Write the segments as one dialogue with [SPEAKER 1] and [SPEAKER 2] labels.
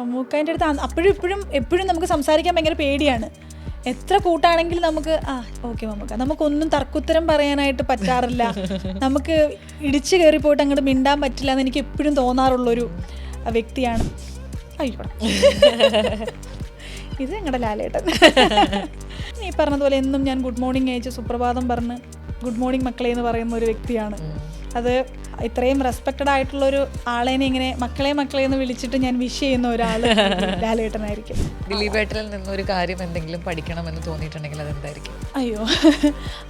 [SPEAKER 1] മമ്മൂക്കാൻ്റെ അടുത്ത് അപ്പോഴും എപ്പോഴും നമുക്ക് സംസാരിക്കാൻ ഭയങ്കര പേടിയാണ്. എത്ര കൂട്ടാണെങ്കിലും നമുക്ക് ഓക്കെ മമ്മൂക്ക, നമുക്കൊന്നും തർക്കുത്തരം പറയാനായിട്ട് പറ്റാറില്ല, നമുക്ക് ഇടിച്ചു കയറി പോയിട്ട് അങ്ങോട്ട് മിണ്ടാൻ പറ്റില്ല എന്ന് എനിക്ക് എപ്പോഴും തോന്നാറുള്ളൊരു വ്യക്തിയാണ്. അയ്യോ ഇത് ഞങ്ങളുടെ ലാലേട്ടൻ. ഈ പറഞ്ഞതുപോലെ എന്നും ഞാൻ ഗുഡ് മോർണിംഗ് അയച്ച് സുപ്രഭാതം പറഞ്ഞ് ഗുഡ് മോർണിംഗ് മക്കളെ എന്ന് പറയുന്ന ഒരു വ്യക്തിയാണ്. അത് ഇത്രയും റെസ്പെക്റ്റഡ് ആയിട്ടുള്ളൊരു ആളേനെ ഇങ്ങനെ മക്കളെ എന്ന് വിളിച്ചിട്ട് ഞാൻ വിഷ് ചെയ്യുന്ന ഒരാൾ ലാലേട്ടനായിരിക്കും.
[SPEAKER 2] ദിലീപേട്ടനിൽ നിന്നൊരു കാര്യം എന്തെങ്കിലും പഠിക്കണമെന്ന് തോന്നിയിട്ടുണ്ടെങ്കിൽ അതെന്തായിരിക്കും?
[SPEAKER 1] അയ്യോ,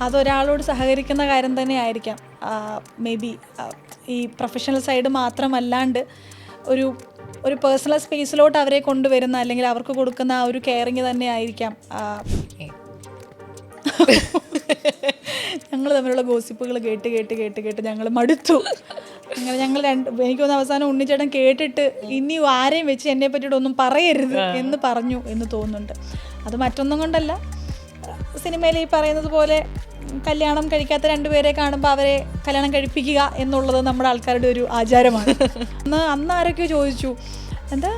[SPEAKER 1] അതൊരാളോട് സഹകരിക്കുന്ന കാര്യം തന്നെ ആയിരിക്കാം. മേ ബി ഈ പ്രൊഫഷണൽ സൈഡ് മാത്രമല്ലാണ്ട് ഒരു പേഴ്സണൽ സ്പേസിലോട്ട് അവരെ കൊണ്ടുവരുന്ന അല്ലെങ്കിൽ അവർക്ക് കൊടുക്കുന്ന ആ ഒരു കെയറിങ് തന്നെ ആയിരിക്കാം. ഞങ്ങൾ തമ്മിലുള്ള ഗോസിപ്പുകൾ കേട്ട് ഞങ്ങൾ മടുത്തു. അങ്ങനെ ഞങ്ങൾ എനിക്കൊന്ന് അവസാനം ഉണ്ണിച്ചേട്ടൻ കേട്ടിട്ട് ഇനി ആരെയും വെച്ച് എന്നെ പറ്റിയിട്ട് ഒന്നും പറയരുത് എന്ന് പറഞ്ഞു എന്ന് തോന്നുന്നുണ്ട്. അത് മറ്റൊന്നും കൊണ്ടല്ല, സിനിമയിൽ ഈ പറയുന്നത് പോലെ കല്യാണം കഴിക്കാത്ത രണ്ടുപേരെ കാണുമ്പോൾ അവരെ കല്യാണം കഴിപ്പിക്കുക എന്നുള്ളത് നമ്മുടെ ആൾക്കാരുടെ ഒരു ആചാരമാണ്. അന്ന് ആരൊക്കെയോ ചോദിച്ചു, എന്താ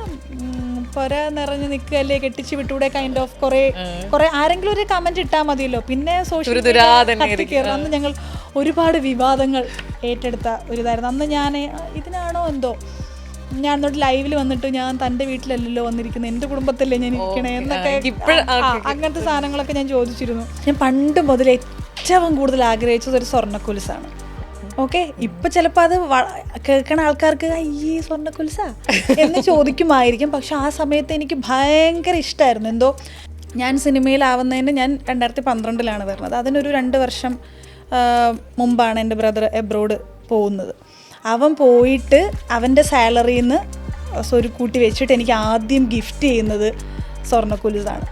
[SPEAKER 1] പൊര നിറഞ്ഞ് നിൽക്കുകയല്ലേ, കെട്ടിച്ച് വിട്ടൂടെ, കൈൻഡ് ഓഫ് കുറെ ആരെങ്കിലും ഒരു കമന്റ് ഇട്ടാൽ മതിയല്ലോ, പിന്നെ സോഷ്യൽ മീഡിയ. അന്ന് ഞങ്ങൾ ഒരുപാട് വിവാദങ്ങൾ ഏറ്റെടുത്ത ഒരിതായിരുന്നു. അന്ന് ഞാൻ ഇതിനാണോ എന്തോ ഞാൻ എന്നിട്ട് ലൈവിൽ വന്നിട്ട് ഞാൻ തൻ്റെ വീട്ടിലല്ലല്ലോ വന്നിരിക്കുന്നത്, എൻ്റെ കുടുംബത്തിലല്ലേ ഞാൻ ഇരിക്കണേ എന്നൊക്കെ അങ്ങനത്തെ സാധനങ്ങളൊക്കെ ഞാൻ ചോദിച്ചിരുന്നു. ഞാൻ പണ്ട് മുതൽ ഏറ്റവും കൂടുതൽ ആഗ്രഹിച്ചത് ഒരു സ്വർണ്ണക്കൊലുസാണ്. ഓക്കെ, ഇപ്പൊ ചിലപ്പോൾ അത് കേൾക്കണ ആൾക്കാർക്ക് ഈ സ്വർണ്ണക്കൊലുസാ എന്ന് ചോദിക്കുമായിരിക്കും. പക്ഷെ ആ സമയത്ത് എനിക്ക് ഭയങ്കര ഇഷ്ടമായിരുന്നു. എന്തോ ഞാൻ സിനിമയിലാവുന്നതിന് ഞാൻ 2012 വരുന്നത്. അതിനൊരു 2 വർഷം മുമ്പാണ് എൻ്റെ ബ്രദർ എബ്രോഡ് പോകുന്നത്. അവൻ പോയിട്ട് അവൻ്റെ സാലറിയിൽ നിന്ന് സ്വരുക്കൂട്ടി വെച്ചിട്ട് എനിക്ക് ആദ്യം ഗിഫ്റ്റ് ചെയ്യുന്നത് സ്വർണ്ണക്കൊലുസാണ്.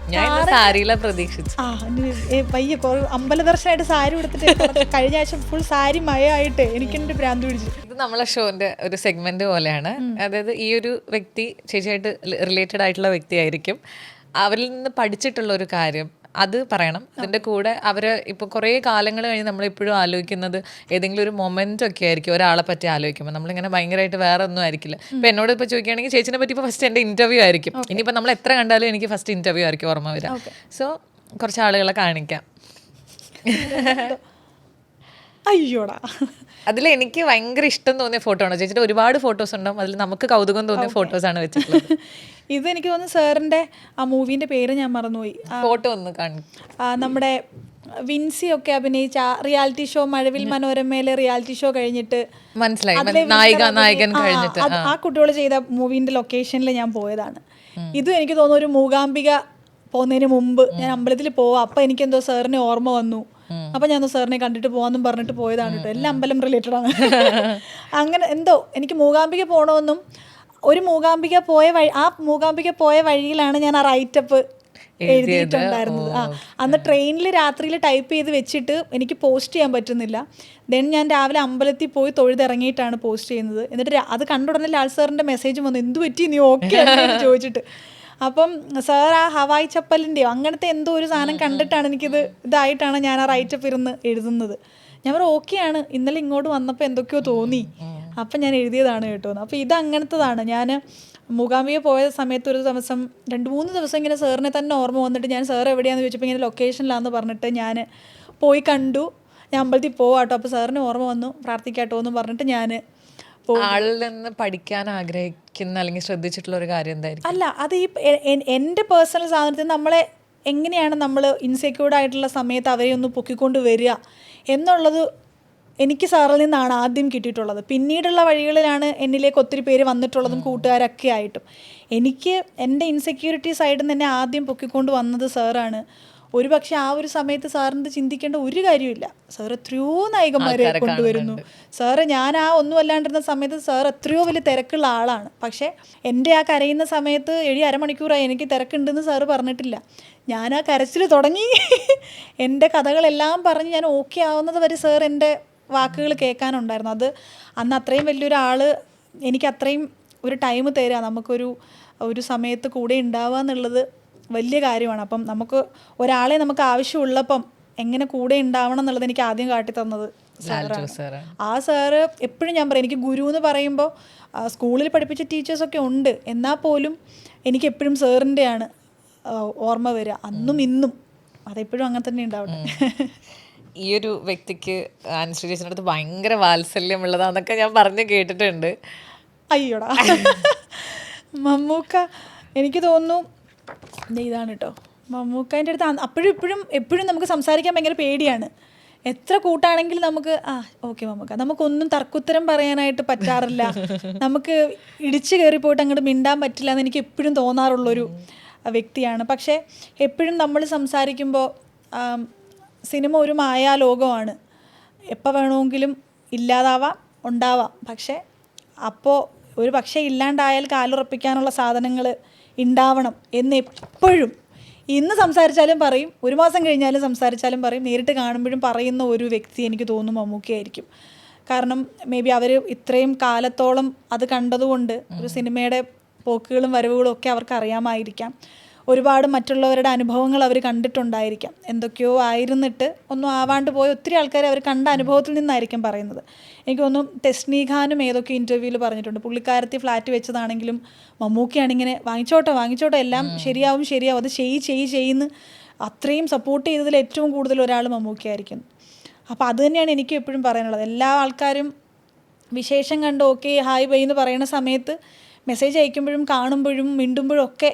[SPEAKER 1] പയ്യെ അമ്പല ദർശനമായിട്ട് സാരി കൊടുത്തിട്ട് കഴിഞ്ഞ ആഴ്ച ഫുൾ സാരി മഴയായിട്ട് എനിക്കെന്റെ ഭ്രാന്ത് പിടിച്ചു.
[SPEAKER 2] ഇത് നമ്മളെ ഷോന്റെ ഒരു സെഗ്മെന്റ് പോലെയാണ്. അതായത് ഈ ഒരു വ്യക്തി ചേച്ചിയായിട്ട് റിലേറ്റഡ് ആയിട്ടുള്ള വ്യക്തിയായിരിക്കും. അവരിൽ നിന്ന് പഠിച്ചിട്ടുള്ള ഒരു കാര്യം അത് പറയണം. അതിൻ്റെ കൂടെ അവർ ഇപ്പോൾ കുറേ കാലങ്ങൾ കഴിഞ്ഞ് നമ്മളിപ്പോഴും ആലോചിക്കുന്നത് ഏതെങ്കിലും ഒരു മൊമെൻ്റ് ഒക്കെ ആയിരിക്കും ഒരാളെ പറ്റി ആലോചിക്കുമ്പോൾ. നമ്മളിങ്ങനെ ഭയങ്കരമായിട്ട് വേറെ ഒന്നും ആയിരിക്കില്ല. ഇപ്പോൾ എന്നോട് ഇപ്പോൾ ചോദിക്കുകയാണെങ്കിൽ ചേച്ചിനെ പറ്റി ഇപ്പോൾ ഫസ്റ്റ് എൻ്റെ ഇൻ്റർവ്യൂ ആയിരിക്കും. ഇനിയിപ്പോൾ നമ്മൾ എത്ര കണ്ടാലും എനിക്ക് ഫസ്റ്റ് ഇൻ്റർവ്യൂ ആയിരിക്കും ഓർമ്മ വരിക. സോ കുറച്ച് ആളുകളെ കാണിക്കാം.
[SPEAKER 1] അയ്യോടാ,
[SPEAKER 2] അതിൽ എനിക്ക് ഭയങ്കര ഇഷ്ടം തോന്നിയ ഫോട്ടോ ആണ്. ചേച്ചിയുടെ ഒരുപാട് ഫോട്ടോസ് ഉണ്ടാവും, അതിൽ നമുക്ക് കൗതുകം തോന്നിയ ഫോട്ടോസാണ് വെച്ചിട്ടുള്ളത്.
[SPEAKER 1] ഇത് എനിക്ക് തോന്നുന്നു സാറിൻ്റെ ആ മൂവീൻ്റെ പേര് ഞാൻ മറന്നുപോയി.
[SPEAKER 2] ഫോട്ടോ ഒന്ന് കാണും.
[SPEAKER 1] നമ്മുടെ വിൻസി ഒക്കെ അഭിനയിച്ച റിയാലിറ്റി ഷോ മഴവിൽ മനോരമയിലെ റിയാലിറ്റി ഷോ കഴിഞ്ഞിട്ട്
[SPEAKER 2] മനസ്സിലായി, നായകൻ കഴിഞ്ഞിട്ട്
[SPEAKER 1] ആ കുട്ടികൾ ചെയ്ത മൂവീൻ്റെ ലൊക്കേഷനിൽ ഞാൻ പോയതാണ്. ഇതും എനിക്ക് തോന്നുന്നു ഒരു മൂകാംബിക പോകുന്നതിന് മുമ്പ് ഞാൻ അമ്പലത്തിൽ പോവാം. അപ്പം എനിക്കെന്തോ സാറിനെ ഓർമ്മ വന്നു. അപ്പം ഞാൻ സാറിനെ കണ്ടിട്ട് പോകാമെന്നും പറഞ്ഞിട്ട് പോയതാണ് കേട്ടോ. എല്ലാം അമ്പലം റിലേറ്റഡ് ആണ്. അങ്ങനെ എന്തോ എനിക്ക് മൂകാംബിക പോകണമെന്നും ഒരു മൂകാംബിക പോയ വഴിയിലാണ് ഞാൻ ആ റൈറ്റപ്പ് എഴുതിയിട്ടുണ്ടായിരുന്നത്. അന്ന് ട്രെയിനിൽ രാത്രിയിൽ ടൈപ്പ് ചെയ്ത് വെച്ചിട്ട് എനിക്ക് പോസ്റ്റ് ചെയ്യാൻ പറ്റുന്നില്ല. ദെൻ ഞാൻ രാവിലെ അമ്പലത്തിൽ പോയി തൊഴുതിറങ്ങിയിട്ടാണ് പോസ്റ്റ് ചെയ്യുന്നത്. എന്നിട്ട് അത് കണ്ട ഉടനെ ലാൽ സാറിൻ്റെ മെസ്സേജ് വന്നു, എന്ത് പറ്റി നീ ഓക്കെ ചോദിച്ചിട്ട്. അപ്പം സാർ ആ ഹവായി ചപ്പലിൻ്റെയോ അങ്ങനത്തെ എന്തോ ഒരു സാധനം കണ്ടിട്ടാണ് എനിക്കിത് ഇതായിട്ടാണ് ഞാൻ ആ റൈറ്റപ്പ് ഇരുന്ന് എഴുതുന്നത്. ഞാൻ പറഞ്ഞു ഓക്കെയാണ്, ഇന്നലെ ഇങ്ങോട്ട് വന്നപ്പോൾ എന്തൊക്കെയോ തോന്നി, അപ്പം ഞാൻ എഴുതിയതാണ് കേട്ടോ. അപ്പോൾ ഇത് അങ്ങനത്തതാണ്. ഞാൻ മൂകാംബിക പോയ സമയത്ത് ഒരു ദിവസം 2-3 ദിവസം ഇങ്ങനെ സാറിനെ തന്നെ ഓർമ്മ വന്നിട്ട് ഞാൻ സാർ എവിടെയാണെന്ന് ചോദിച്ചപ്പോൾ ഇങ്ങനെ ലൊക്കേഷനിലാണെന്ന് പറഞ്ഞിട്ട് ഞാൻ പോയി കണ്ടു. ഞാൻ അമ്പലത്തിൽ പോവാട്ടോ, അപ്പോൾ സാറിന് ഓർമ്മ വന്നു, പ്രാർത്ഥിക്കാട്ടോ എന്ന് പറഞ്ഞിട്ട് ഞാൻ
[SPEAKER 2] ആളിൽ നിന്ന് പഠിക്കാൻ ആഗ്രഹിക്കുന്ന അല്ലെങ്കിൽ ശ്രദ്ധിച്ചിട്ടുള്ള ഒരു കാര്യം എന്തായിരിക്കും?
[SPEAKER 1] അല്ല, അത് ഈ എൻ്റെ പേഴ്സണൽ സാധനത്തിൽ നമ്മളെ എങ്ങനെയാണ് നമ്മൾ ഇൻസെക്യൂർഡ് ആയിട്ടുള്ള സമയത്ത് അവരെ ഒന്ന് പൊക്കിക്കൊണ്ട് വരിക എന്നുള്ളത് എനിക്ക് സാറിൽ നിന്നാണ് ആദ്യം കിട്ടിയിട്ടുള്ളത്. പിന്നീടുള്ള വഴികളിലാണ് എന്നിലേക്ക് ഒത്തിരി പേര് വന്നിട്ടുള്ളതും കൂട്ടുകാരൊക്കെ ആയിട്ടും. എനിക്ക് എൻ്റെ ഇൻസെക്യൂരിറ്റി സൈഡിൽ നിന്ന് തന്നെ ആദ്യം പൊക്കിക്കൊണ്ട് വന്നത് സാറാണ്. ഒരു പക്ഷെ ആ ഒരു സമയത്ത് സാറിന് ചിന്തിക്കേണ്ട ഒരു കാര്യമില്ല. സാർ എത്രയോ നായകന്മാരെ കൊണ്ടുവരുന്നു. സാറ് ഞാൻ ആ ഒന്നും അല്ലാണ്ടിരുന്ന സമയത്ത് സാർ എത്രയോ വലിയ തിരക്കുള്ള ആളാണ്. പക്ഷേ എൻ്റെ ആ കരയുന്ന സമയത്ത് 7 മണിക്കൂറായി എനിക്ക് തിരക്കുണ്ടെന്ന് സാറ് പറഞ്ഞിട്ടില്ല. ഞാൻ ആ കരച്ചിൽ തുടങ്ങി എൻ്റെ കഥകളെല്ലാം പറഞ്ഞ് ഞാൻ ഓക്കെ ആവുന്നത് വരെ സാർ എൻ്റെ വാക്കുകൾ കേൾക്കാനുണ്ടായിരുന്നു. അത് അന്ന് അത്രയും വലിയൊരാൾ എനിക്ക് അത്രയും ഒരു ടൈം തരിക, നമുക്കൊരു സമയത്ത് കൂടെ ഉണ്ടാവുക എന്നുള്ളത് വലിയ കാര്യമാണ്. അപ്പം നമുക്ക് ഒരാളെ നമുക്ക് ആവശ്യമുള്ളപ്പം എങ്ങനെ കൂടെ ഉണ്ടാവണം എന്നുള്ളത് എനിക്ക് ആദ്യം കാട്ടി തന്നത് സാറാണ്. ആ സാറ് എപ്പോഴും ഞാൻ പറയും, എനിക്ക് ഗുരു എന്ന് പറയുമ്പോൾ സ്കൂളിൽ പഠിപ്പിച്ച ടീച്ചേഴ്സൊക്കെ ഉണ്ട്, എന്നാൽ പോലും എനിക്ക് എപ്പോഴും സാറിൻ്റെയാണ് ഓർമ്മ വരിക, അന്നും ഇന്നും. അതെപ്പോഴും അങ്ങനെ തന്നെ ഉണ്ടാവട്ടെ.
[SPEAKER 2] ഈ ഒരു വ്യക്തിക്ക് അനുശ്രീ ചേച്ചിയുടെ അടുത്ത് ഭയങ്കര വാത്സല്യമുള്ളതാന്നൊക്കെ ഞാൻ പറഞ്ഞു കേട്ടിട്ടുണ്ട്.
[SPEAKER 1] അയ്യോടാ, മമ്മൂക്ക എനിക്ക് തോന്നുന്നു ഇതാണ് കേട്ടോ, മമ്മൂക്കേൻ്റെ അടുത്ത് അപ്പോഴും എപ്പോഴും നമുക്ക് സംസാരിക്കാൻ ഭയങ്കര പേടിയാണ്. എത്ര കൂട്ടാണെങ്കിലും നമുക്ക് ഓക്കെ മമ്മൂക്ക, നമുക്കൊന്നും തർക്കുത്തരം പറയാനായിട്ട് പറ്റാറില്ല, നമുക്ക് ഇടിച്ചു കയറി പോയിട്ട് അങ്ങോട്ട് മിണ്ടാൻ പറ്റില്ല എന്ന് എനിക്ക് എപ്പോഴും തോന്നാറുള്ളൊരു വ്യക്തിയാണ്. പക്ഷേ എപ്പോഴും നമ്മൾ സംസാരിക്കുമ്പോൾ സിനിമ ഒരു മായാലോകമാണ്, എപ്പോൾ വേണമെങ്കിലും ഇല്ലാതാവാം ഉണ്ടാവാം, പക്ഷേ അപ്പോൾ ഒരു പക്ഷേ ഇല്ലാണ്ടായാൽ കാലുറപ്പിക്കാനുള്ള സാധനങ്ങൾ ഉണ്ടാവണം എന്ന് എപ്പോഴും ഇന്ന് സംസാരിച്ചാലും പറയും, ഒരു മാസം കഴിഞ്ഞാലും സംസാരിച്ചാലും പറയും, നേരിട്ട് കാണുമ്പോഴും പറയുന്ന ഒരു വ്യക്തി എനിക്ക് തോന്നുന്നു മമ്മൂക്കയായിരിക്കും. കാരണം മേ ബി അവർ ഇത്രയും കാലത്തോളം അത് കണ്ടതുകൊണ്ട് ഒരു സിനിമയുടെ പോക്കുകളും വരവുകളും ഒക്കെ അവർക്ക് അറിയാമായിരിക്കാം. ഒരുപാട് മറ്റുള്ളവരുടെ അനുഭവങ്ങൾ അവർ കണ്ടിട്ടുണ്ടായിരിക്കാം. എന്തൊക്കെയോ ആയിരുന്നിട്ട് ഒന്നും ആവാണ്ട് പോയ ഒത്തിരി ആൾക്കാർ അവർ കണ്ട അനുഭവത്തിൽ നിന്നായിരിക്കും പറയുന്നത്. എനിക്ക് തോന്നുന്നു ടെസ്നി ഖാനും ഏതൊക്കെ ഇൻ്റർവ്യൂവിൽ പറഞ്ഞിട്ടുണ്ട്, പുള്ളിക്കാരത്തി ഫ്ലാറ്റ് വെച്ചതാണെങ്കിലും മമ്മൂക്കയാണിങ്ങനെ വാങ്ങിച്ചോട്ടെ എല്ലാം ശരിയാവും അത് ചെയ്യുന്നു അത്രയും സപ്പോർട്ട് ചെയ്തതിൽ ഏറ്റവും കൂടുതൽ ഒരാൾ മമ്മൂക്കയായിരിക്കും. അപ്പോൾ അത് തന്നെയാണ് എനിക്ക് എപ്പോഴും പറയാനുള്ളത്. എല്ലാ ആൾക്കാരും വിശേഷം കണ്ട് ഓക്കെ ഹായ് ബൈ എന്ന് പറയുന്ന സമയത്ത് മെസ്സേജ് അയക്കുമ്പോഴും കാണുമ്പോഴും മിണ്ടുമ്പോഴും ഒക്കെ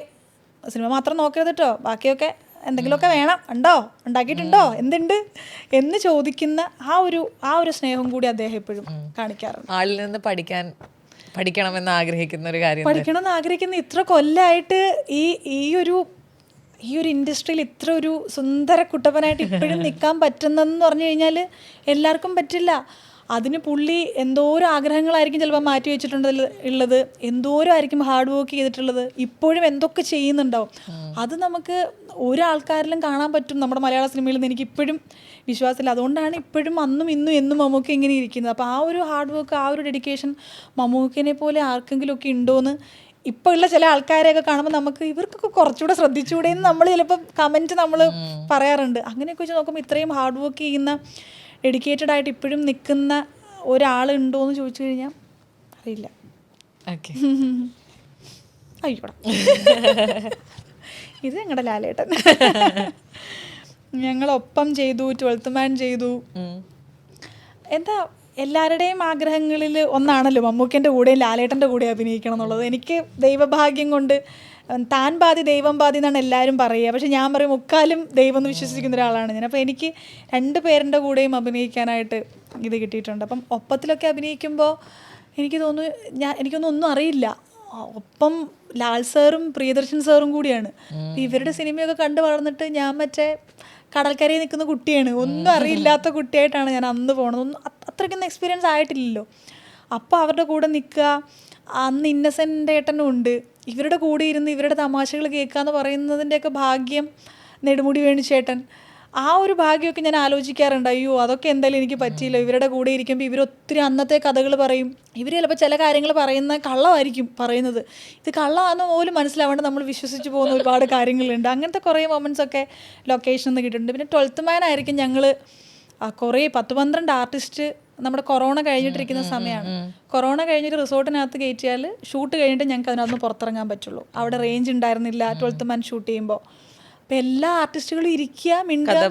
[SPEAKER 1] സിനിമ മാത്രം നോക്കരുത് കേട്ടോ, ബാക്കിയൊക്കെ എന്തെങ്കിലുമൊക്കെ വേണം, ഉണ്ടാക്കിയിട്ടുണ്ടോ, എന്തുണ്ട് എന്ന് ചോദിക്കുന്ന ആ ഒരു സ്നേഹം കൂടി അദ്ദേഹം എപ്പോഴും കാണിക്കാറുണ്ട്.
[SPEAKER 2] ആളിൽ നിന്ന് പഠിക്കണമെന്ന് ആഗ്രഹിക്കുന്ന ഒരു കാര്യം,
[SPEAKER 1] പഠിക്കണമെന്ന് ആഗ്രഹിക്കുന്ന ഇത്ര കൊല്ലമായിട്ട് ഈ ഒരു ഇൻഡസ്ട്രിയിൽ ഇത്ര ഒരു സുന്ദര കുട്ടപ്പനായിട്ട് ഇപ്പോഴും നിൽക്കാൻ പറ്റുന്നതെന്ന് പറഞ്ഞു കഴിഞ്ഞാൽ എല്ലാവർക്കും പറ്റില്ല. അതിന് പുള്ളി എന്തോരം ആഗ്രഹങ്ങളായിരിക്കും ചിലപ്പോൾ മാറ്റി വെച്ചിട്ടുള്ളത്, എന്തോരം ആയിരിക്കും ഹാർഡ് വർക്ക് ചെയ്തിട്ടുള്ളത്, ഇപ്പോഴും എന്തൊക്കെ ചെയ്യുന്നുണ്ടാവും. അത് നമുക്ക് ഒരാൾക്കാരിലും കാണാൻ പറ്റും നമ്മുടെ മലയാള സിനിമയിൽ നിന്ന് എനിക്ക് ഇപ്പോഴും വിശ്വാസമില്ല. അതുകൊണ്ടാണ് ഇപ്പോഴും അന്നും ഇന്നും എന്നും മമ്മൂക്ക ഇങ്ങനെ ഇരിക്കുന്നത്. അപ്പോൾ ആ ഒരു ഹാർഡ് വർക്ക്, ആ ഒരു ഡെഡിക്കേഷൻ മമ്മൂക്കിനെ പോലെ ആർക്കെങ്കിലുമൊക്കെ ഉണ്ടോയെന്ന് ഇപ്പോൾ ഉള്ള ചില ആൾക്കാരെയൊക്കെ കാണുമ്പോൾ നമുക്ക് ഇവർക്കൊക്കെ കുറച്ചുകൂടെ ശ്രദ്ധിച്ചുകൂടെ എന്ന് നമ്മൾ ചിലപ്പോൾ കമൻറ്റ് നമ്മൾ പറയാറുണ്ട്. അങ്ങനെയൊക്കെ വെച്ച് നോക്കുമ്പോൾ ഇത്രയും ഹാർഡ് വർക്ക് ചെയ്യുന്ന ഡെഡിക്കേറ്റഡ് ആയിട്ട് ഇപ്പോഴും നിൽക്കുന്ന ഒരാളുണ്ടോ എന്ന് ചോദിച്ചു കഴിഞ്ഞാൽ അറിയില്ല. അയ്യോടാ, ഇത് ഞങ്ങളുടെ ലാലേട്ടൻ. ഞങ്ങളൊപ്പം ചെയ്തു, 12th മാൻ ചെയ്തു. എന്താ എല്ലാവരുടെയും ആഗ്രഹങ്ങളിൽ ഒന്നാണല്ലോ മമ്മൂക്കൻ്റെ കൂടെയും ലാലേട്ടൻ്റെ കൂടെ അഭിനയിക്കണം എന്നുള്ളത്. എനിക്ക് ദൈവഭാഗ്യം കൊണ്ട് താൻ പാതി ദൈവം പാതി എന്നാണ് എല്ലാവരും പറയുക, പക്ഷെ ഞാൻ പറയും മുക്കാലും ദൈവം എന്ന് വിശ്വസിക്കുന്ന ഒരാളാണ് ഞാൻ. അപ്പോൾ എനിക്ക് 2 പേരുടെ കൂടെയും അഭിനയിക്കാനായിട്ട് ഇത് കിട്ടിയിട്ടുണ്ട്. അപ്പം ഒപ്പത്തിലൊക്കെ അഭിനയിക്കുമ്പോൾ എനിക്കൊന്നും ഒന്നും അറിയില്ല. ഒപ്പം ലാൽ സാറും പ്രിയദർശൻ സാറും കൂടിയാണ്. ഇവരുടെ സിനിമയൊക്കെ കണ്ടു വളർന്നിട്ട് ഞാൻ മറ്റേ കടൽക്കരയിൽ നിൽക്കുന്ന കുട്ടിയാണ്, ഒന്നും അറിയില്ലാത്ത കുട്ടിയായിട്ടാണ് ഞാൻ അന്ന് പോണത്. ഒന്നും അത്രയ്ക്കൊന്നും എക്സ്പീരിയൻസ് ആയിട്ടില്ലല്ലോ. അപ്പോൾ അവരുടെ കൂടെ നിൽക്കുക, അന്ന് ഇന്നസെൻ്റ് ഏട്ടനും ഉണ്ട്, ഇവരുടെ കൂടെ ഇരുന്ന് ഇവരുടെ തമാശകൾ കേൾക്കുക എന്ന് പറയുന്നതിൻ്റെയൊക്കെ ഭാഗ്യം നെടുമുടി വേണുചേട്ടൻ. ആ ഒരു ഭാഗ്യമൊക്കെ ഞാൻ ആലോചിക്കാറുണ്ട്. അയ്യോ അതൊക്കെ എന്തായാലും എനിക്ക് പറ്റിയില്ല. ഇവരുടെ കൂടെ ഇരിക്കുമ്പോൾ ഇവരൊത്തിരി അന്നത്തെ കഥകൾ പറയും. ഇവർ ചിലപ്പോൾ ചില കാര്യങ്ങൾ പറയുന്ന കള്ളമായിരിക്കും പറയുന്നത്, ഇത് കള്ളമാണെന്ന് പോലും മനസ്സിലാവാണ്ട് നമ്മൾ വിശ്വസിച്ച് പോകുന്ന ഒരുപാട് കാര്യങ്ങളുണ്ട്. അങ്ങനത്തെ കുറേ മൊമെൻറ്റ്സൊക്കെ ലൊക്കേഷനിൽ നിന്ന് കിട്ടിയിട്ടുണ്ട്. പിന്നെ 12th മാൻ ആയിരിക്കും ഞങ്ങൾ കുറേ 10-12 ആർട്ടിസ്റ്റ് നമ്മുടെ കൊറോണ കഴിഞ്ഞിട്ടിരിക്കുന്ന സമയമാണ്. കൊറോണ കഴിഞ്ഞിട്ട് റിസോർട്ടിനകത്ത് കയറ്റിയാൽ ഷൂട്ട് കഴിഞ്ഞിട്ട് ഞങ്ങൾക്ക് അതിനകത്ത് പുറത്തിറങ്ങാൻ പറ്റുള്ളൂ. അവിടെ റേഞ്ച് ഉണ്ടായിരുന്നില്ല 12th മാൻ ഷൂട്ട് ചെയ്യുമ്പോൾ. അപ്പം എല്ലാ ആർട്ടിസ്റ്റുകളും ഇരിക്കുക, മിണ്ടുക,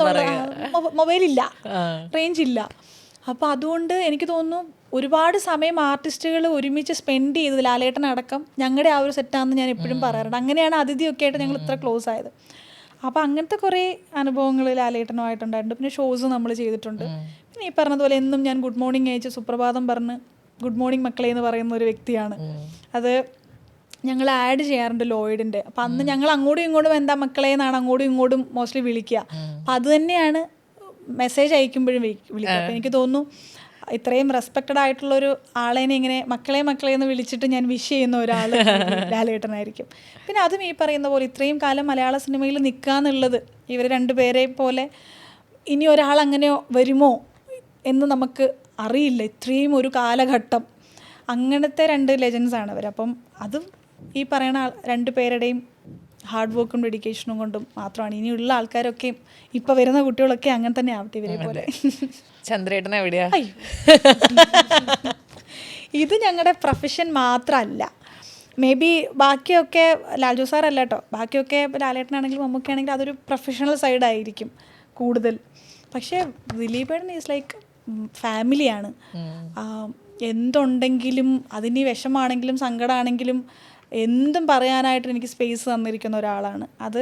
[SPEAKER 1] മൊബൈലില്ല, റേഞ്ച് ഇല്ല. അപ്പോൾ അതുകൊണ്ട് എനിക്ക് തോന്നുന്നു ഒരുപാട് സമയം ആർട്ടിസ്റ്റുകൾ ഒരുമിച്ച് സ്പെൻഡ് ചെയ്തത് ലാലേട്ടനടക്കം ഞങ്ങളുടെ ആ ഒരു സെറ്റാണെന്ന് ഞാൻ എപ്പോഴും പറയാറുണ്ട്. അങ്ങനെയാണ് അതിഥിയൊക്കെ ആയിട്ട് ഞങ്ങൾ ഇത്ര ക്ലോസ് ആയത്. അപ്പോൾ അങ്ങനത്തെ കുറേ അനുഭവങ്ങൾ ലാലേട്ടനുമായിട്ടുണ്ടായിട്ടുണ്ട്. പിന്നെ ഷോസ് നമ്മൾ ചെയ്തിട്ടുണ്ട്. പിന്നെ ഈ പറഞ്ഞതുപോലെ എന്നും ഞാൻ ഗുഡ് മോർണിംഗ് അയച്ച് സുപ്രഭാതം പറഞ്ഞ് ഗുഡ് മോർണിംഗ് മക്കളെ എന്ന് പറയുന്ന ഒരു വ്യക്തിയാണ്. അത് ഞങ്ങൾ ആഡ് ചെയ്യാറുണ്ട് ലോയിഡിൻ്റെ. അപ്പം അന്ന് ഞങ്ങൾ അങ്ങോട്ടും ഇങ്ങോട്ടും എന്താ മക്കളെ എന്നാണ് അങ്ങോട്ടും ഇങ്ങോട്ടും മോസ്റ്റ്ലി വിളിക്കുക. അപ്പം അത് തന്നെയാണ് മെസ്സേജ് അയക്കുമ്പോഴും വിളിക്കുക. അപ്പം എനിക്ക് തോന്നുന്നു ഇത്രയും റെസ്പെക്റ്റഡ് ആയിട്ടുള്ളൊരു ആളേനെ ഇങ്ങനെ മക്കളെ എന്ന് വിളിച്ചിട്ട് ഞാൻ വിഷ് ചെയ്യുന്ന ഒരാൾ ലാലേട്ടനായിരിക്കും. പിന്നെ അതും ഈ പറയുന്ന പോലെ ഇത്രയും കാലം മലയാള സിനിമയിൽ നിൽക്കുക എന്നുള്ളത്, ഇവർ 2 പേരെ പോലെ ഇനി ഒരാൾ അങ്ങനെയോ വരുമോ എന്ന് നമുക്ക് അറിയില്ല. ഇത്രയും ഒരു കാലഘട്ടം അങ്ങനത്തെ 2 ലെജൻസാണ് അവർ. അപ്പം അതും ഈ പറയുന്ന 2 പേരുടെയും ഹാർഡ് വർക്കും ഡെഡിക്കേഷനും കൊണ്ടും മാത്രമാണ്. ഇനിയുള്ള ആൾക്കാരൊക്കെ ഇപ്പോൾ വരുന്ന കുട്ടികളൊക്കെ അങ്ങനെ തന്നെ ആവട്ടെ ഇവരെ പോലെ.
[SPEAKER 2] ചന്ദ്രേട്ടൻ എവിടെയാ?
[SPEAKER 1] ഇത് ഞങ്ങളുടെ പ്രൊഫഷൻ മാത്രമല്ല. മേ ബി ബാക്കിയൊക്കെ ലാൽജോ സാറല്ല കേട്ടോ, ബാക്കിയൊക്കെ ഇപ്പോൾ ലാലേട്ടനാണെങ്കിലും മമ്മൂക്കയാണെങ്കിലും അതൊരു പ്രൊഫഷണൽ സൈഡായിരിക്കും കൂടുതൽ. പക്ഷേ ദിലീപേട്ടൻ ഈസ് ലൈക്ക് ഫാമിലിയാണ്. എന്തുണ്ടെങ്കിലും അതിന് വിഷമാണെങ്കിലും സങ്കടമാണെങ്കിലും എന്തും പറയാനായിട്ട് എനിക്ക് സ്പേസ് തന്നിരിക്കുന്ന ഒരാളാണ്. അത്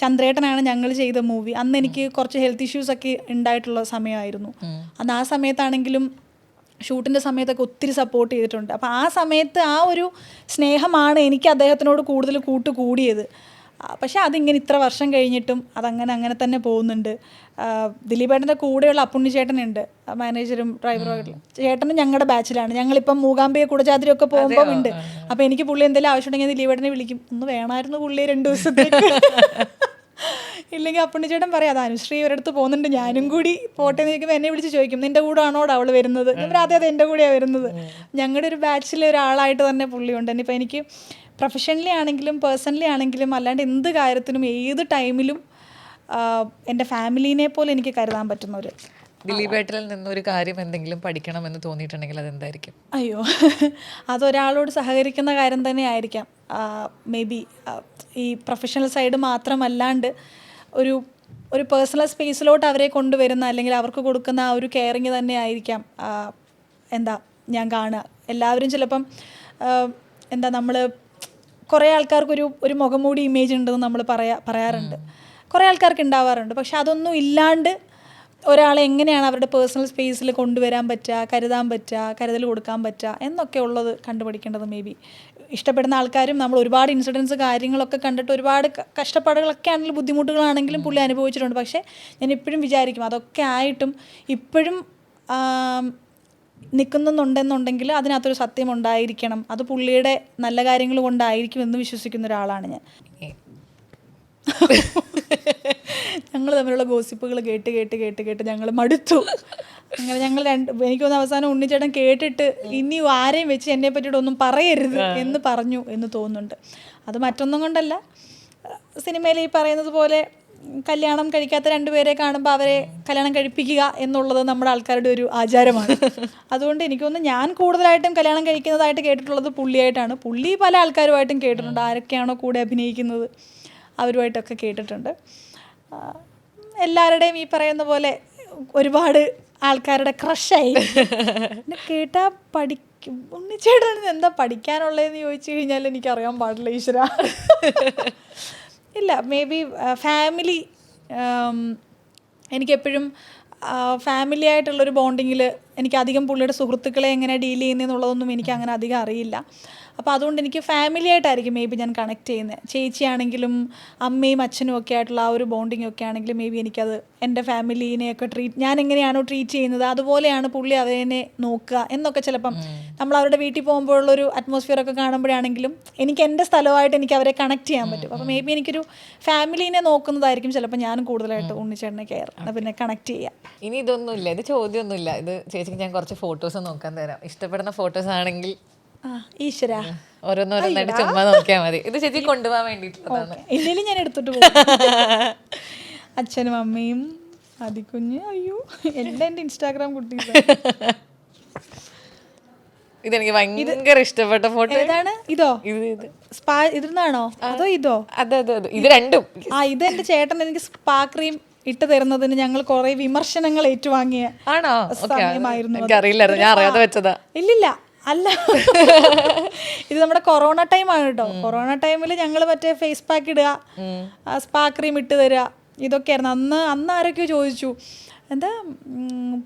[SPEAKER 1] ചന്ദ്രേട്ടനാണ് ഞങ്ങൾ ചെയ്ത മൂവി. അന്ന് എനിക്ക് കുറച്ച് ഹെൽത്ത് ഇഷ്യൂസൊക്കെ ഉണ്ടായിട്ടുള്ള സമയമായിരുന്നു. അന്ന് ആ സമയത്താണെങ്കിലും ഷൂട്ടിൻ്റെ സമയത്തൊക്കെ ഒത്തിരി സപ്പോർട്ട് ചെയ്തിട്ടുണ്ട്. അപ്പോൾ ആ സമയത്ത് ആ ഒരു സ്നേഹമാണ് എനിക്ക് അദ്ദേഹത്തിനോട് കൂടുതൽ കൂടിയത്. പക്ഷേ അതിങ്ങനെ ഇത്ര വർഷം കഴിഞ്ഞിട്ടും അങ്ങനെ തന്നെ പോകുന്നുണ്ട്. ദിലീപേട്ടൻ്റെ കൂടെയുള്ള അപ്പുണ്ണി ചേട്ടനുണ്ട്, മാനേജറും ഡ്രൈവറും. ചേട്ടനും ഞങ്ങളുടെ ബാച്ചിലാണ്. ഞങ്ങളിപ്പം മൂകാംബിക കുടജാദ്രിയൊക്കെ പോകുമ്പോൾ ഉണ്ട്. അപ്പോൾ എനിക്ക് പുള്ളി എന്തെങ്കിലും ആവശ്യമുണ്ടെങ്കിൽ ദിലീപേട്ടനെ വിളിക്കും, ഒന്ന് വേണമായിരുന്നു പുള്ളി 2 ദിവസത്തേക്ക്. ഇല്ലെങ്കിൽ അപ്പുണ്ണി ചേട്ടൻ പറയാം, അത് അനുശ്രീ ഒരിടത്ത് പോകുന്നുണ്ട്, ഞാനും കൂടി പോട്ടെ എന്ന് ചോദിക്കുമ്പോൾ എന്നെ വിളിച്ച് ചോദിക്കും, നിൻ്റെ കൂടെ ആണോട് അവൾ വരുന്നത്? ഞാൻ പറയാം, അതെ എൻ്റെ കൂടെയാണ് വരുന്നത്. ഞങ്ങളുടെ ഒരു ബാച്ചിലെ ഒരാളായിട്ട് തന്നെ പുള്ളിയുണ്ട്. ഇനിയിപ്പോൾ എനിക്ക് പ്രൊഫഷണലി ആണെങ്കിലും പേഴ്സണലി ആണെങ്കിലും അല്ലാണ്ട് എന്ത് കാര്യത്തിനും ഏത് ടൈമിലും എൻ്റെ ഫാമിലീനെ പോലെ എനിക്ക് കരുതാൻ പറ്റുന്നവർ.
[SPEAKER 2] ദിലീപേട്ടനിൽ നിന്നൊരു കാര്യം എന്തെങ്കിലും പഠിക്കണമെന്ന് തോന്നിയിട്ടുണ്ടെങ്കിൽ അതെന്തായിരിക്കും?
[SPEAKER 1] അയ്യോ, അതൊരാളോട് സഹകരിക്കുന്ന കാര്യം തന്നെ ആയിരിക്കാം. മേ ബി ഈ പ്രൊഫഷണൽ സൈഡ് മാത്രമല്ലാണ്ട് ഒരു പേഴ്സണൽ സ്പേസിലോട്ട് അവരെ കൊണ്ടുവരുന്ന അല്ലെങ്കിൽ അവർക്ക് കൊടുക്കുന്ന ആ ഒരു കെയറിങ് തന്നെ ആയിരിക്കാം ഞാൻ കാണുക. എല്ലാവരും ചിലപ്പം നമ്മൾ കുറേ ആൾക്കാർക്കൊരു മുഖംമൂടി ഇമേജ് ഉണ്ടെന്ന് നമ്മൾ പറയാറുണ്ട്, കുറേ ആൾക്കാർക്ക് ഉണ്ടാവാറുണ്ട്. പക്ഷെ അതൊന്നും ഇല്ലാണ്ട് ഒരാളെ എങ്ങനെയാണ് അവരുടെ പേഴ്സണൽ സ്പേസിൽ കൊണ്ടുവരാൻ പറ്റുക, കരുതാൻ പറ്റുക, കരുതൽ കൊടുക്കാൻ പറ്റുക എന്നൊക്കെ ഉള്ളത് കണ്ടുപിടിക്കേണ്ടത് മേ ബി ഇഷ്ടപ്പെടുന്ന ആൾക്കാരും. നമ്മൾ ഒരുപാട് ഇൻസിഡൻസ് കാര്യങ്ങളൊക്കെ കണ്ടിട്ട് ഒരുപാട് കഷ്ടപ്പാടുകളൊക്കെ ആണെങ്കിലും ബുദ്ധിമുട്ടുകളാണെങ്കിലും പുള്ളി അനുഭവിച്ചിട്ടുണ്ട്. പക്ഷേ ഞാൻ ഇപ്പോഴും വിചാരിക്കും അതൊക്കെ ആയിട്ടും ഇപ്പോഴും നിൽക്കുന്നുണ്ടെന്നുണ്ടെങ്കിൽ അതിനകത്തൊരു സത്യം ഉണ്ടായിരിക്കണം. അത് പുള്ളിയുടെ നല്ല കാര്യങ്ങൾ കൊണ്ടായിരിക്കും എന്ന് വിശ്വസിക്കുന്ന ഒരാളാണ് ഞാൻ. ഞങ്ങൾ തമ്മിലുള്ള ഗോസിപ്പുകൾ കേട്ട് ഞങ്ങൾ മടുത്തു. അങ്ങനെ ഞങ്ങൾ എനിക്ക് തോന്നുന്നു അവസാനം ഉണ്ണിച്ചേട്ടൻ കേട്ടിട്ട് ഇനി ആരെയും വെച്ച് എന്നെ പറ്റിയിട്ടൊന്നും പറയരുത് എന്ന് പറഞ്ഞു എന്ന് തോന്നുന്നുണ്ട്. അത് മറ്റൊന്നും കൊണ്ടല്ല, സിനിമയിൽ ഈ പറയുന്നത് പോലെ കല്യാണം കഴിക്കാത്ത 2 പേരെ കാണുമ്പോൾ അവരെ കല്യാണം കഴിപ്പിക്കുക എന്നുള്ളത് നമ്മുടെ ആൾക്കാരുടെ ഒരു ആചാരമാണ്. അതുകൊണ്ട് എനിക്ക് തോന്നുന്നു ഞാൻ കൂടുതലായിട്ടും കല്യാണം കഴിക്കുന്നതായിട്ട് കേട്ടിട്ടുള്ളത് പുള്ളിയായിട്ടാണ്. പുള്ളി പല ആൾക്കാരുമായിട്ടും കേട്ടിട്ടുണ്ട്, ആരൊക്കെയാണോ കൂടെ അഭിനയിക്കുന്നത് അവരുമായിട്ടൊക്കെ കേട്ടിട്ടുണ്ട്. എല്ലാവരുടെയും ഈ പറയുന്ന പോലെ ഒരുപാട് ആൾക്കാരുടെ ക്രഷായി. പിന്നെ കേട്ടാൽ പഠിക്കും. ഉണ്ണിച്ചേട്ടൻ എന്താ പഠിക്കാനുള്ളതെന്ന് ചോദിച്ചു കഴിഞ്ഞാൽ എനിക്കറിയാൻ പാടില്ല ഈശ്വര. ഇല്ല, മേ ബി ഫാമിലി, എനിക്കെപ്പോഴും ഫാമിലി ആയിട്ടുള്ളൊരു ബോണ്ടിങ്ങിൽ എനിക്കധികം പുള്ളിയുടെ സുഹൃത്തുക്കളെ എങ്ങനെ ഡീൽ ചെയ്യുന്നതെന്നുള്ളതൊന്നും എനിക്ക് അങ്ങനെ അധികം അറിയില്ല. അപ്പോൾ അതുകൊണ്ട് എനിക്ക് ഫാമിലി ആയിട്ടായിരിക്കും മേ ബി ഞാൻ കണക്ട് ചെയ്യുന്നത്. ചേച്ചിയാണെങ്കിലും അമ്മയും അച്ഛനും ഒക്കെ ആയിട്ടുള്ള ആ ഒരു ബോണ്ടിങ് ഒക്കെ ആണെങ്കിലും മേ ബി എനിക്കത് എൻ്റെ ഫാമിലീനെയൊക്കെ ഞാൻ എങ്ങനെയാണോ ട്രീറ്റ് ചെയ്യുന്നത് അതുപോലെയാണ് പുള്ളി അവരെ നോക്കുക എന്നൊക്കെ ചിലപ്പം നമ്മൾ അവരുടെ വീട്ടിൽ പോകുമ്പോഴുള്ളൊരു അറ്റ്മോസ്ഫിയർ ഒക്കെ കാണുമ്പോഴാണെങ്കിലും എനിക്ക് എൻ്റെ സ്ഥലമായിട്ട് എനിക്ക് അവരെ കണക്ട് ചെയ്യാൻ പറ്റും. അപ്പോൾ മേ ബി എനിക്കൊരു ഫാമിലീനെ നോക്കുന്നതായിരിക്കും ചിലപ്പോൾ ഞാൻ കൂടുതലായിട്ട് ഉണ്ണിച്ചേട്ടനെ കെയർ പിന്നെ കണക്ട് ചെയ്യുക.
[SPEAKER 2] ഇനി ഇതൊന്നുമില്ല, ഇത് ചോദ്യമൊന്നുമില്ല, ഇത് ചേച്ചിക്ക് ഞാൻ കുറച്ച് ഫോട്ടോസ് നോക്കാൻ തരാം. ഇഷ്ടപ്പെടുന്ന ഫോട്ടോസ് ആണെങ്കിൽ
[SPEAKER 1] ഈശ്വര
[SPEAKER 2] ഓരോന്നോരോന്നായിട്ട് ചുമ്മാ നോക്കിയാൽ മതി. ഇത് ചേച്ചി കൊണ്ടുപോകാൻ വേണ്ടിയിട്ടുള്ളതാണ്.
[SPEAKER 1] ഇല്ലെങ്കിൽ ഞാൻ എടുത്തിട്ട് പോകും. അച്ഛനും അമ്മയും അതിക്കുഞ്ഞ്, അയ്യോ എല്ലാം എൻ്റെ ഇൻസ്റ്റാഗ്രാം കുട്ടീസ്.
[SPEAKER 2] ഇതെനിക്ക് ഭയങ്കര ഇഷ്ടപ്പെട്ട ഫോട്ടോ.
[SPEAKER 1] ഏതാണ്? ഇതോ? ഇതിരുന്നാണോ അതോ ഇതോ?
[SPEAKER 2] അതെ, ഇത് രണ്ടും.
[SPEAKER 1] ഇത് എൻ്റെ ചേട്ടൻ എനിക്ക് സ്പാ ക്രീം ഇട്ട് തരുന്നതിന് ഞങ്ങൾ കുറെ വിമർശനങ്ങൾ ഏറ്റുവാങ്ങിയ സമയമായിരുന്നു.
[SPEAKER 2] ഞാൻ അറിയാതെ വെച്ചതാ.
[SPEAKER 1] ഇല്ലില്ല, അല്ല, ഇത് നമ്മുടെ കൊറോണ ടൈമാണ് കേട്ടോ. കൊറോണ ടൈമിൽ ഞങ്ങൾ മറ്റേ ഫേസ് പാക്ക് ഇടുക, സ്പാ ക്രീം ഇട്ട് തരിക, ഇതൊക്കെയായിരുന്നു. അന്ന് ആരൊക്കെയോ ചോദിച്ചു, എന്താ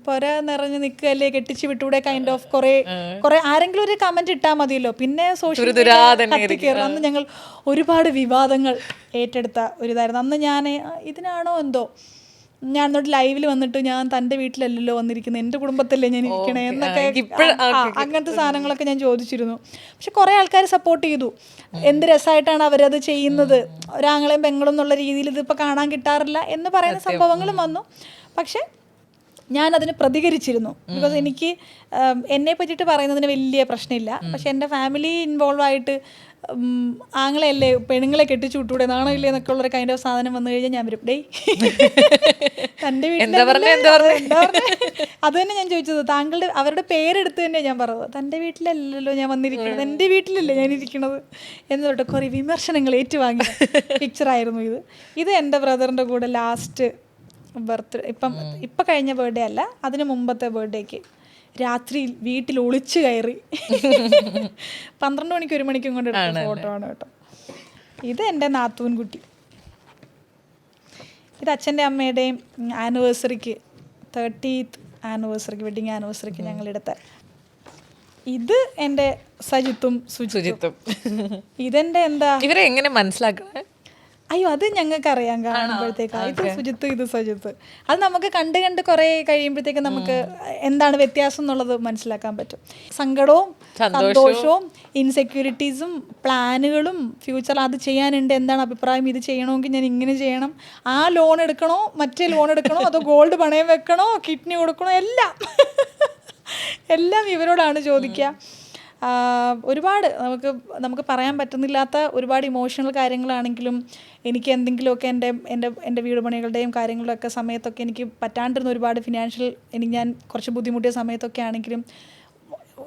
[SPEAKER 1] പൊര നിറഞ്ഞ് നിൽക്കുകയല്ലേ, കെട്ടിച്ച് വിട്ടൂടെ, കൈൻഡ് ഓഫ് കുറെ ആരെങ്കിലും ഒരു കമന്റ് ഇട്ടാൽ മതിയല്ലോ. പിന്നെ സോഷ്യൽ മീഡിയ കയറും. അന്ന് ഞങ്ങൾ ഒരുപാട് വിവാദങ്ങൾ ഏറ്റെടുത്ത ഒരിതായിരുന്നു. അന്ന് ഞാൻ ഇതിനാണോ എന്തോ ഞാൻ എന്നിട്ട് ലൈവിൽ വന്നിട്ട് ഞാൻ തൻ്റെ വീട്ടിലല്ലല്ലോ വന്നിരിക്കുന്നത്, എൻ്റെ കുടുംബത്തല്ലേ ഞാൻ ഇരിക്കണേ എന്നൊക്കെ അങ്ങനത്തെ സാധനങ്ങളൊക്കെ ഞാൻ ചോദിച്ചിരുന്നു. പക്ഷെ കുറേ ആൾക്കാർ സപ്പോർട്ട് ചെയ്തു. എന്ത് രസമായിട്ടാണ് അവരത് ചെയ്യുന്നത്, ഒരാങ്ങളെയും പെങ്ങളും എന്നുള്ള രീതിയിൽ ഇതിപ്പോൾ കാണാൻ കിട്ടാറില്ല എന്ന് പറയുന്ന സംഭവങ്ങളും വന്നു. പക്ഷെ ഞാനതിന് പ്രതികരിച്ചിരുന്നു. ബിക്കോസ് എനിക്ക് എന്നെ പറ്റിയിട്ട് പറയുന്നതിന് വലിയ പ്രശ്നമില്ല. പക്ഷെ എൻ്റെ ഫാമിലി ഇൻവോൾവ് ആയിട്ട് ആങ്ങളെയല്ലേ പെണ്ണുങ്ങളെ കെട്ടിച്ചു വിട്ടൂടെ നാണമില്ലേ എന്നൊക്കെ ഉള്ളൊരു കൈൻഡ് ഓഫ് സാധനം വന്നു കഴിഞ്ഞാൽ ഞാൻ വരും ഡേയ് തൻ്റെ വീട്ടിൽ അത് തന്നെ ഞാൻ ചോദിച്ചത് അവരുടെ പേരെടുത്ത് തന്നെ ഞാൻ പറഞ്ഞത് തൻ്റെ വീട്ടിലല്ലല്ലോ ഞാൻ വന്നിരിക്കുന്നത് എൻ്റെ വീട്ടിലല്ലേ ഞാൻ ഇരിക്കണത് എന്ന് തൊട്ട് കുറേ വിമർശനങ്ങൾ ഏറ്റുവാങ്ങിയ പിക്ചറായിരുന്നു ഇത് എൻ്റെ ബ്രദറിൻ്റെ കൂടെ ലാസ്റ്റ് ഇപ്പം കഴിഞ്ഞ ബർത്ത്ഡേ അല്ല അതിന് മുമ്പത്തെ ബർത്ത്ഡേക്ക് രാത്രിയിൽ വീട്ടിൽ ഒളിച്ചു കയറി 12 മണിക്ക് 1 മണിക്കും കൊണ്ട് എടുത്ത ഫോട്ടോ ആണ് കേട്ടോ. ഇത് എൻ്റെ നാത്തൂൻ കുട്ടി. ഇത് അച്ഛൻ്റെ അമ്മയുടെയും ആനിവേഴ്സറിക്ക് 30th ആനിവേഴ്സറിക്ക് വെഡിങ് ആനിവേഴ്സറിക്ക് ഞങ്ങളെടുത്ത. ഇത് എൻ്റെ സജിത്തും സുജിത്തും. ഇതെൻ്റെ എന്താ
[SPEAKER 2] ഇവരെ എങ്ങനെ മനസ്സിലാക്കണേ?
[SPEAKER 1] അയ്യോ അത് ഞങ്ങൾക്ക് അറിയാം കാണുമ്പോഴത്തേക്ക് ഇത് സുജിത്ത് ഇത് സജിത്ത്. അത് നമുക്ക് കണ്ട് കുറേ കഴിയുമ്പോഴത്തേക്ക് നമുക്ക് എന്താണ് വ്യത്യാസം എന്നുള്ളത് മനസ്സിലാക്കാൻ പറ്റും. സങ്കടവും സന്തോഷവും ഇൻസെക്യൂരിറ്റീസും പ്ലാനുകളും ഫ്യൂച്ചറിൽ അത് ചെയ്യാനുണ്ട്, എന്താണ് അഭിപ്രായം, ഇത് ചെയ്യണമെങ്കിൽ ഞാൻ ഇങ്ങനെ ചെയ്യണം, ആ ലോൺ എടുക്കണോ മറ്റേ ലോൺ എടുക്കണോ അതോ ഗോൾഡ് പണയം വെക്കണോ കിഡ്നി കൊടുക്കണോ, എല്ലാം ഇവരോടാണ് ചോദിക്കുക. ഒരുപാട് നമുക്ക് പറയാൻ പറ്റുന്നില്ലാത്ത ഒരുപാട് ഇമോഷണൽ കാര്യങ്ങളാണെങ്കിലും എനിക്ക് എന്തെങ്കിലുമൊക്കെ എൻ്റെ വീട് പണികളുടെയും കാര്യങ്ങളുടെയൊക്കെ സമയത്തൊക്കെ എനിക്ക് പറ്റാണ്ടിരുന്ന ഒരുപാട് ഫിനാൻഷ്യൽ ഞാൻ കുറച്ച് ബുദ്ധിമുട്ടിയ സമയത്തൊക്കെ ആണെങ്കിലും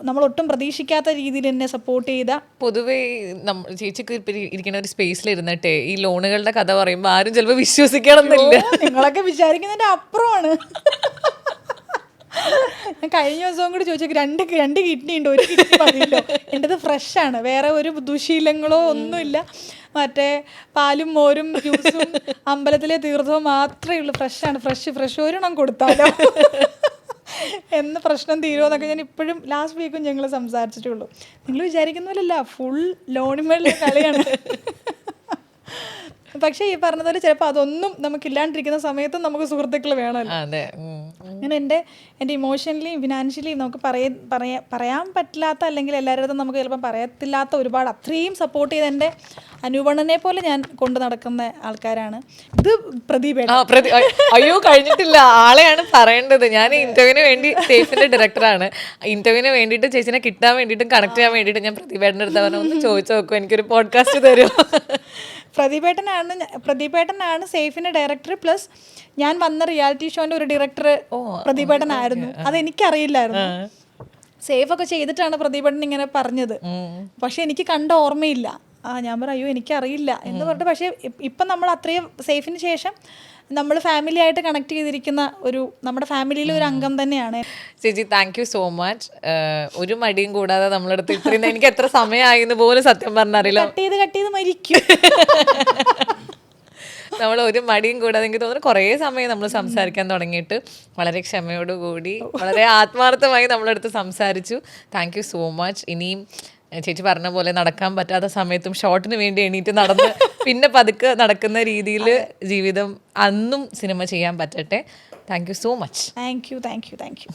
[SPEAKER 1] നമ്മളൊട്ടും പ്രതീക്ഷിക്കാത്ത രീതിയിൽ എന്നെ സപ്പോർട്ട് ചെയ്ത.
[SPEAKER 2] പൊതുവേ ചേച്ചിക്ക് ഇരിക്കുന്ന ഒരു സ്പേസിൽ ഇരുന്നിട്ടേ ഈ ലോണുകളുടെ കഥ പറയുമ്പോൾ ആരും ചിലപ്പോൾ വിശ്വസിക്കണമെന്നില്ല.
[SPEAKER 1] നിങ്ങളൊക്കെ വിചാരിക്കുന്നതിൻ്റെ അപ്പുറമാണ്. ഞാൻ കഴിഞ്ഞ ദിവസവും കൂടി ചോദിച്ചു രണ്ട് കിഡ്നി ഉണ്ട്, ഒരു കിഡ്നി മതിയല്ലോ. എൻ്റെത് ഫ്രഷാണ്, വേറെ ഒരു ദുശീലങ്ങളോ ഒന്നുമില്ല, മറ്റേ പാലും മോരും ജ്യൂസും അമ്പലത്തിലെ തീർത്ഥവും മാത്രമേ ഉള്ളൂ, ഫ്രഷാണ്, ഫ്രഷ് ഒരെണ്ണം കൊടുത്താലോ എന്ന് പ്രശ്നം തീരുമെന്നൊക്കെ ഞാൻ ഇപ്പോഴും ലാസ്റ്റ് വീക്കും ഞങ്ങൾ സംസാരിച്ചിട്ടുള്ളൂ. നിങ്ങൾ വിചാരിക്കുന്ന പോലല്ല, ഫുൾ ലോണിമേളിലെ കളിയാണ്. പക്ഷേ ഈ പറഞ്ഞതുപോലെ ചിലപ്പോൾ അതൊന്നും നമുക്കില്ലാണ്ടിരിക്കുന്ന സമയത്തും നമുക്ക് സുഹൃത്തുക്കൾ വേണമല്ലോ. അങ്ങനെ എൻ്റെ ഇമോഷണലിയും ഫിനാൻഷ്യലിയും നമുക്ക് പറയാൻ പറ്റില്ലാത്ത, അല്ലെങ്കിൽ എല്ലാവരും നമുക്ക് ചിലപ്പോൾ പറയത്തില്ലാത്ത ഒരുപാട് അത്രയും സപ്പോർട്ട് ചെയ്ത് എൻ്റെ അനുപണനെ പോലെ ഞാൻ കൊണ്ടു നടക്കുന്ന ആൾക്കാരാണ്. ഇത് പ്രദീപേട്ട.
[SPEAKER 2] അയ്യോ കഴിഞ്ഞിട്ടില്ല, ആളെയാണ് പറയേണ്ടത്. ഞാൻ ഇന്റർവ്യൂവിന് വേണ്ടി സേഫിന്റെ ഡയറക്ടറാണ്. ഇന്റർവ്യൂവിന് വേണ്ടിയിട്ട് ചേച്ചിനെ കിട്ടാൻ വേണ്ടിയിട്ടും കണക്ട് ചെയ്യാൻ വേണ്ടിയിട്ട് ഞാൻ പ്രദീപേട്ടൻ്റെ അടുത്ത് പറഞ്ഞു ഒന്ന് ചോദിച്ചു നോക്കും, എനിക്കൊരു പോഡ്കാസ്റ്റ് തരുമോ.
[SPEAKER 1] പ്രദീപേട്ടനാണ് സേഫിന്റെ ഡയറക്ടർ. പ്ലസ് ഞാൻ വന്ന റിയാലിറ്റി ഷോന്റെ ഒരു ഡയറക്ടർ പ്രദീപേട്ടനായിരുന്നു. അതെനിക്കറിയില്ലായിരുന്നു. സേഫ് ഒക്കെ ചെയ്തിട്ടാണ് പ്രദീപേട്ടൻ ഇങ്ങനെ പറഞ്ഞത്. പക്ഷെ എനിക്ക് കണ്ട ഓർമ്മയില്ല. ഞാൻ പറഞ്ഞു അയ്യോ എനിക്കറിയില്ല എന്ന് പറഞ്ഞിട്ട്. പക്ഷേ ഇപ്പം നമ്മൾ അത്രയും സേഫിന് ശേഷം നമ്മൾ ഫാമിലി ആയിട്ട് കണക്ട് ചെയ്തിരിക്കുന്ന നമ്മുടെ ഫാമിലിയിലെ ഒരു അംഗം തന്നെയാണ്.
[SPEAKER 2] ചേച്ചി താങ്ക് യു സോ മച്ച്. ഒരു മടിയും കൂടാതെ നമ്മളടുത്ത് ഇത്രയും എനിക്ക് എത്ര സമയമായിന്ന് പോലും സത്യം പറഞ്ഞറിയില്ല.
[SPEAKER 1] കട്ട് ചെയ്ത് മരിക്കും.
[SPEAKER 2] നമ്മൾ ഒരു മടിയും കൂടാതെ എനിക്ക് തോന്നുന്നു കുറേ സമയം നമ്മൾ സംസാരിക്കാൻ തുടങ്ങിയിട്ട് വളരെ ക്ഷമയോടുകൂടി വളരെ ആത്മാർത്ഥമായി നമ്മളടുത്ത് സംസാരിച്ചു. Thank you so much. ഇനിയും ചേച്ചി പറഞ്ഞ പോലെ നടക്കാൻ പറ്റാത്ത സമയത്തും ഷോട്ടിന് വേണ്ടി എണീറ്റ് നടന്ന് പിന്നെ പതുക്കെ നടക്കുന്ന രീതിയിൽ ജീവിതം അന്നും സിനിമ ചെയ്യാൻ പറ്റട്ടെ. Thank you so much.
[SPEAKER 3] Thank U